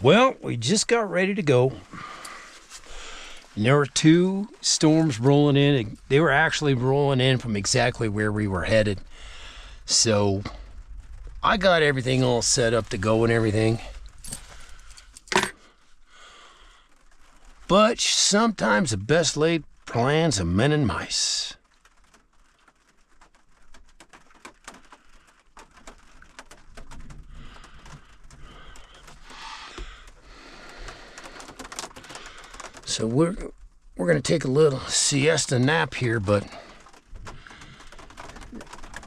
Well, we just got ready to go. And there were two storms rolling in. They were actually rolling in from exactly where we were headed. So I got everything all set up to go and everything. But sometimes the best laid plans of men and mice. So we're going to take a little siesta nap here, but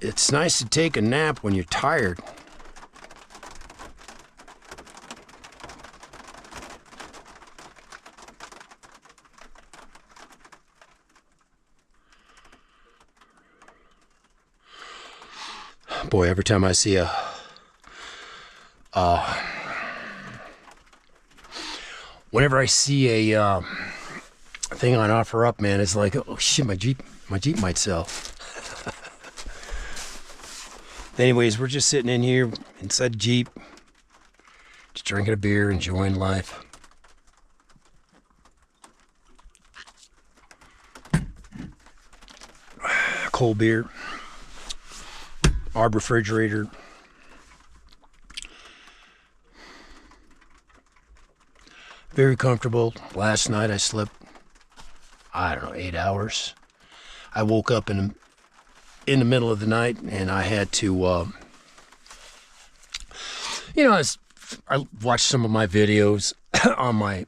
it's nice to take a nap when you're tired. Boy, every time I see a whenever I see a thing on OfferUp, man, it's like, oh shit, my Jeep might sell. Anyways, we're just sitting in here inside the Jeep, just drinking a beer, enjoying life. Cold beer, Arb refrigerator. Very comfortable. Last night I slept, I don't know, 8 hours. I woke up in the middle of the night and I had to, I watched some of my videos on my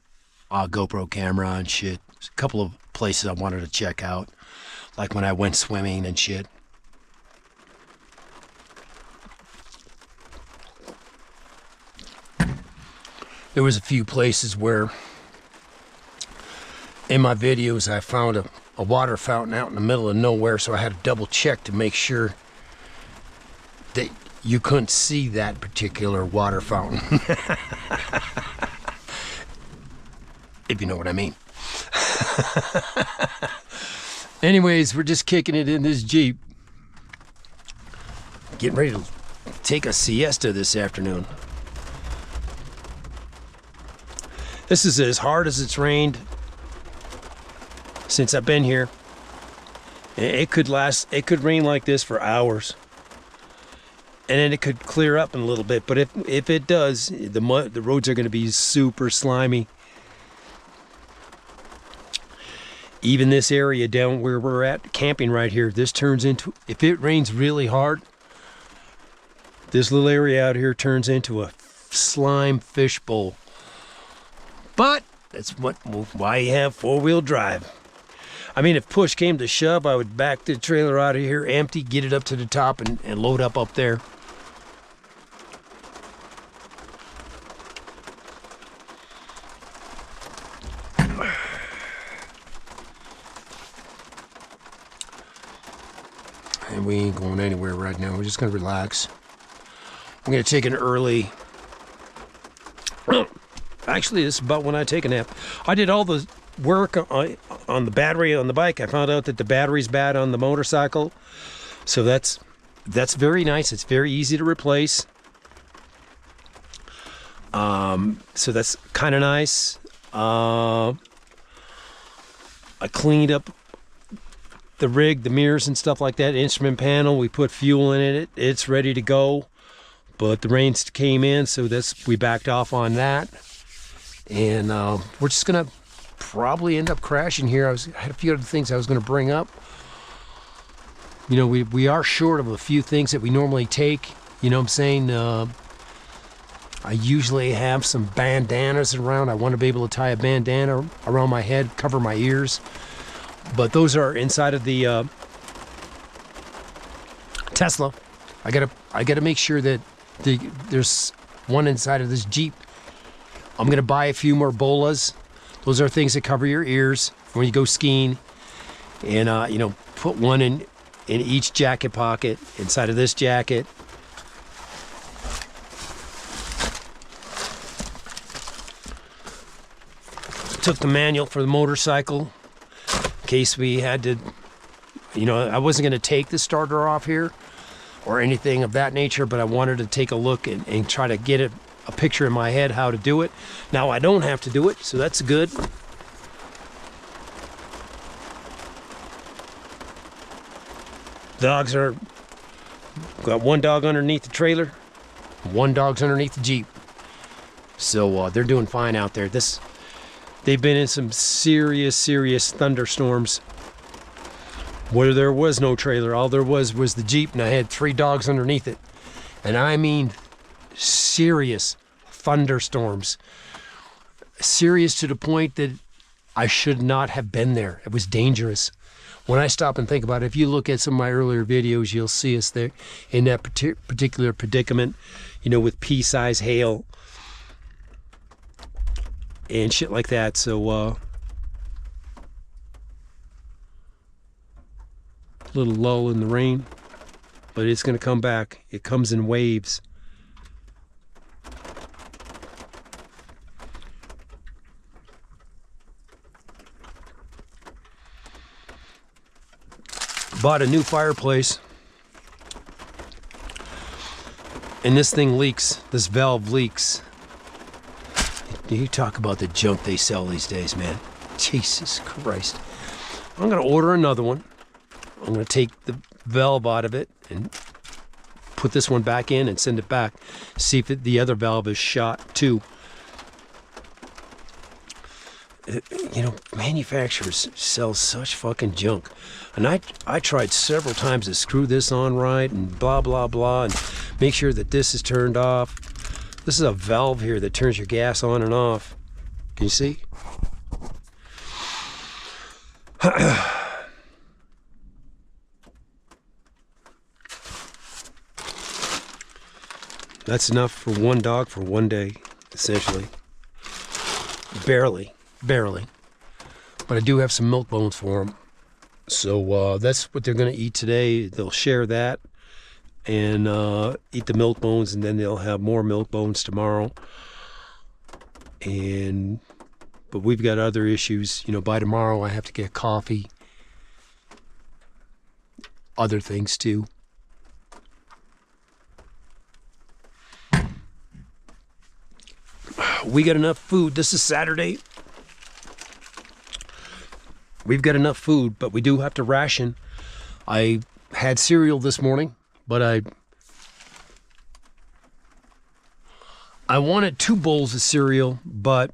GoPro camera and shit. There's a couple of places I wanted to check out, like when I went swimming and shit. There was a few places where in my videos I found a water fountain out in the middle of nowhere, so I had to double check to make sure that you couldn't see that particular water fountain. If you know what I mean. Anyways, we're just kicking it in this Jeep. Getting ready to take a siesta this afternoon. This is as hard as it's rained since I've been here. It could rain like this for hours. And then it could clear up in a little bit. But if it does, the roads are going to be super slimy. Even this area down where we're at, camping right here, this turns into, if it rains really hard, this little area out here turns into a slime fish bowl. But that's why you have four-wheel drive. I mean, if push came to shove, I would back the trailer out of here empty, get it up to the top, and load up there. And we ain't going anywhere right now. We're just going to relax. I'm going to take an early... Actually, this is about when I take a nap. I did all the work on the battery on the bike. I found out that the battery's bad on the motorcycle. So that's very nice. It's very easy to replace. So that's kind of nice. I cleaned up the rig, the mirrors and stuff like that. Instrument panel, we put fuel in it. It's ready to go. But the rains came in, so we backed off on that. And we're just gonna probably end up crashing here. I had a few other things I was gonna bring up. You know, we are short of a few things that we normally take. You know what I'm saying? I usually have some bandanas around. I want to be able to tie a bandana around my head, cover my ears. But those are inside of the Tesla. I gotta make sure that there's one inside of this Jeep. I'm gonna buy a few more bolas. Those are things that cover your ears when you go skiing. And put one in each jacket pocket inside of this jacket. Took the manual for the motorcycle in case we had to, I wasn't going to take the starter off here or anything of that nature, but I wanted to take a look and try to get a picture in my head how to do it. Now I don't have to do it, so that's good. Dogs are, got one dog underneath the trailer, one dog's underneath the Jeep. So they're doing fine out there. They've been in some serious thunderstorms where there was no trailer. All there was the Jeep, and I had 3 dogs underneath it. And I mean serious thunderstorms. Serious to the point that I should not have been there. It was dangerous. When I stop and think about it, if you look at some of my earlier videos, you'll see us there in that particular predicament, you know, with pea-size hail and shit like that. So little lull in the rain, but it's going to come back. It comes in waves. Bought a new fireplace, and this thing leaks. This valve leaks. You talk about the junk they sell these days, man. Jesus Christ. I'm going to order another one. I'm going to take the valve out of it and put this one back in and send it back. See if the other valve is shot too. You know, manufacturers sell such fucking junk. And I tried several times to screw this on right and blah, blah, blah, and make sure that this is turned off. This is a valve here that turns your gas on and off. Can you see? That's enough for one dog for one day, essentially. Barely. But I do have some milk bones for them. So that's what they're going to eat today. They'll share that and eat the milk bones, and then they'll have more milk bones tomorrow. But we've got other issues. You know, by tomorrow I have to get coffee. Other things too. We got enough food. This is Saturday. We've got enough food, but we do have to ration. I had cereal this morning, but I wanted 2 bowls of cereal, but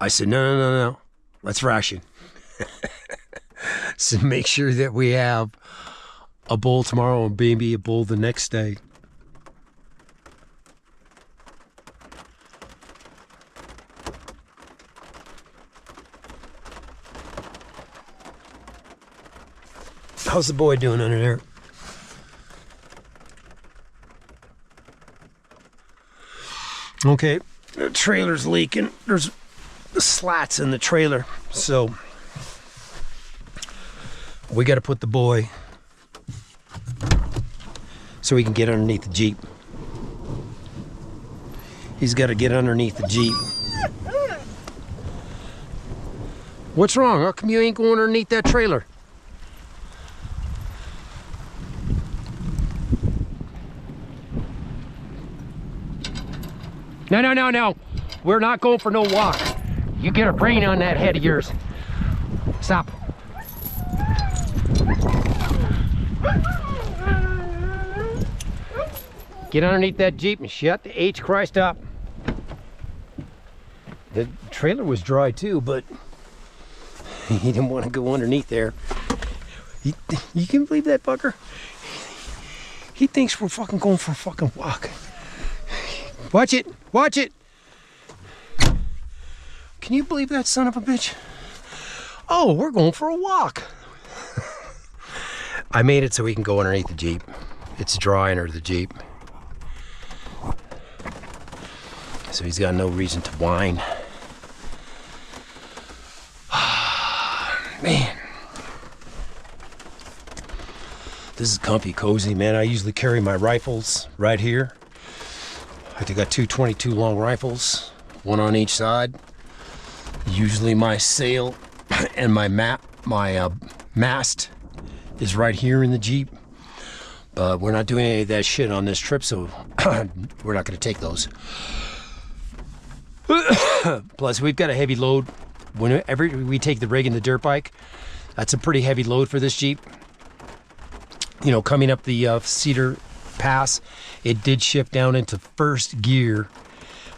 I said, no. Let's ration. So make sure that we have a bowl tomorrow and maybe a bowl the next day. How's the boy doing under there? Okay, the trailer's leaking. There's slats in the trailer, so we got to put the boy so he can get underneath the Jeep. He's got to get underneath the Jeep. What's wrong? How come you ain't going underneath that trailer? No. We're not going for no walk. You get a brain on that head of yours. Stop. Get underneath that Jeep and shut the H Christ up. The trailer was dry too, but he didn't want to go underneath there. You can believe that fucker? He thinks we're fucking going for a fucking walk. Watch it! Watch it! Can you believe that son of a bitch? Oh, we're going for a walk. I made it so we can go underneath the Jeep. It's dry under the Jeep. So he's got no reason to whine. Man. This is comfy, cozy, man. I usually carry my rifles right here. I got 2 22 long rifles, one on each side. Usually my sail and my mast is right here in the Jeep. But we're not doing any of that shit on this trip, so we're not going to take those. Plus, we've got a heavy load. Whenever we take the rig and the dirt bike, that's a pretty heavy load for this Jeep. You know, coming up the Cedar Pass, it did shift down into first gear.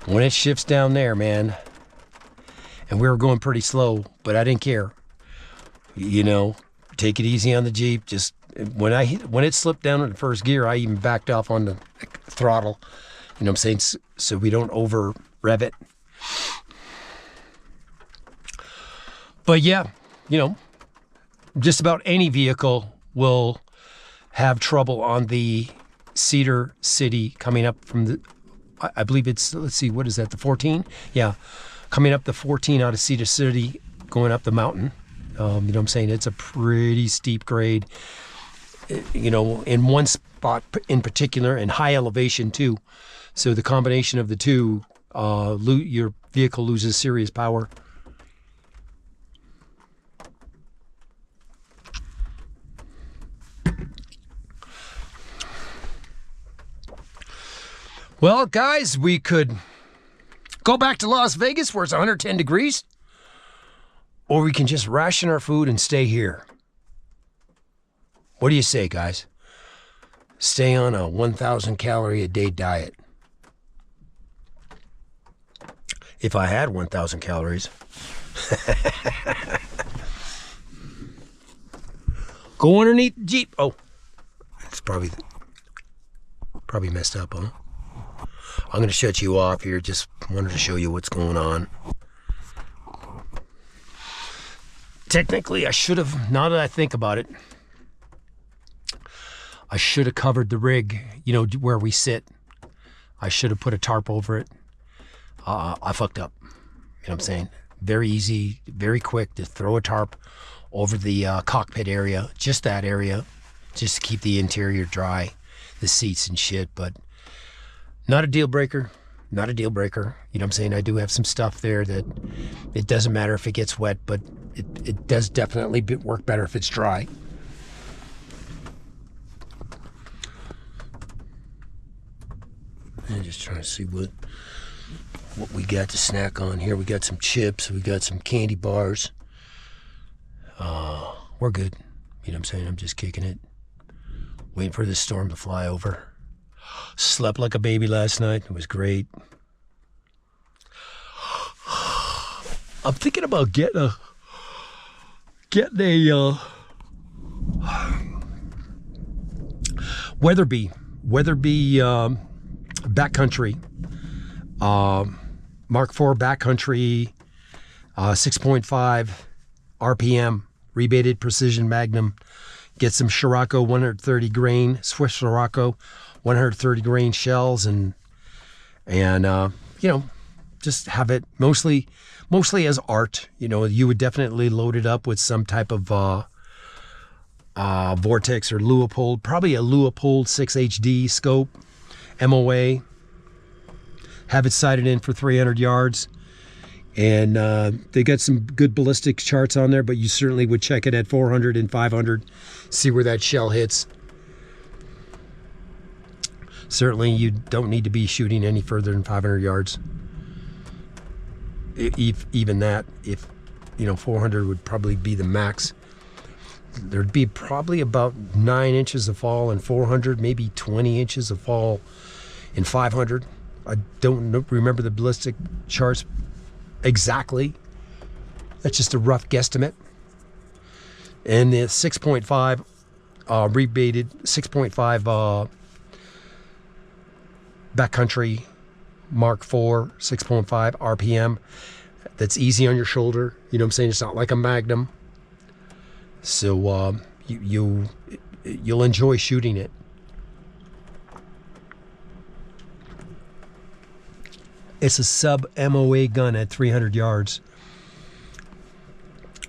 When it shifts down there, man, and we were going pretty slow, but I didn't care. You know, take it easy on the Jeep. Just when it slipped down into first gear, I even backed off on the throttle. You know what I'm saying? So we don't over rev it. But yeah, you know, just about any vehicle will have trouble on the Cedar City coming up from the, I believe it's, let's see, what is that, the 14? Yeah, coming up the 14 out of Cedar City, going up the mountain. You know what I'm saying? It's a pretty steep grade, you know, in one spot in particular, and high elevation too. So the combination of the two, your vehicle loses serious power. Well, guys, we could go back to Las Vegas where it's 110 degrees, or we can just ration our food and stay here. What do you say, guys? Stay on a 1,000 calorie a day diet. If I had 1,000 calories. Go underneath the Jeep. Oh, it's probably messed up, huh? I'm going to shut you off here. Just wanted to show you what's going on. Technically, I should have, now that I think about it, I should have covered the rig, you know, where we sit. I should have put a tarp over it. I fucked up. You know what I'm saying? Very easy, very quick to throw a tarp over the cockpit area, just that area, just to keep the interior dry, the seats and shit, but not a deal breaker. Not a deal breaker. You know what I'm saying? I do have some stuff there that it doesn't matter if it gets wet, but it does definitely work better if it's dry. I'm just trying to see what we got to snack on here. We got some chips. We got some candy bars. We're good. You know what I'm saying? I'm just kicking it. Waiting for this storm to fly over. Slept like a baby last night. It was great. I'm thinking about getting a Weatherby backcountry, Mark IV backcountry, 6.5 RPM, rebated precision magnum. Get some Scirocco 130 grain, Swiss Scirocco 130 grain shells, and you know, just have it mostly as art. You know, you would definitely load it up with some type of Vortex or Leupold, probably a Leupold 6HD scope, MOA. Have it sighted in for 300 yards. And they got some good ballistic charts on there, but you certainly would check it at 400 and 500, see where that shell hits. Certainly you don't need to be shooting any further than 500 yards. Even that, if, you know, 400 would probably be the max. There'd be probably about 9 inches of fall in 400, maybe 20 inches of fall in 500. I don't remember the ballistic charts exactly. That's just a rough guesstimate. And the 6.5 rebated 6.5 backcountry Mark IV 6.5 RPM. That's easy on your shoulder. You know what I'm saying? It's not like a Magnum. So you'll enjoy shooting it. It's a sub MOA gun at 300 yards.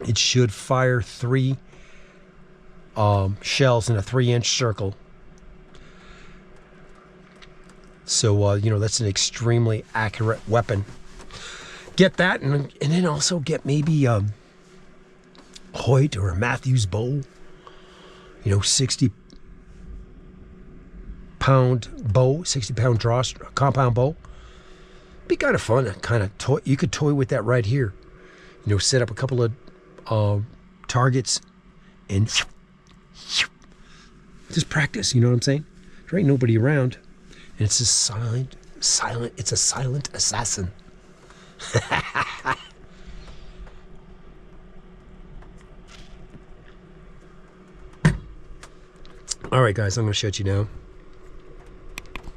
It should fire 3 shells in a 3-inch circle. So, you know, that's an extremely accurate weapon. Get that, and then also get maybe a Hoyt or a Matthews bow. You know, 60 pound bow, 60 pound compound bow. Be kind of fun, kind of toy. You could toy with that right here. You know, set up a couple of targets and just practice, you know what I'm saying? There ain't nobody around. And it's a silent, it's a silent assassin. All right, guys, I'm going to shut you down.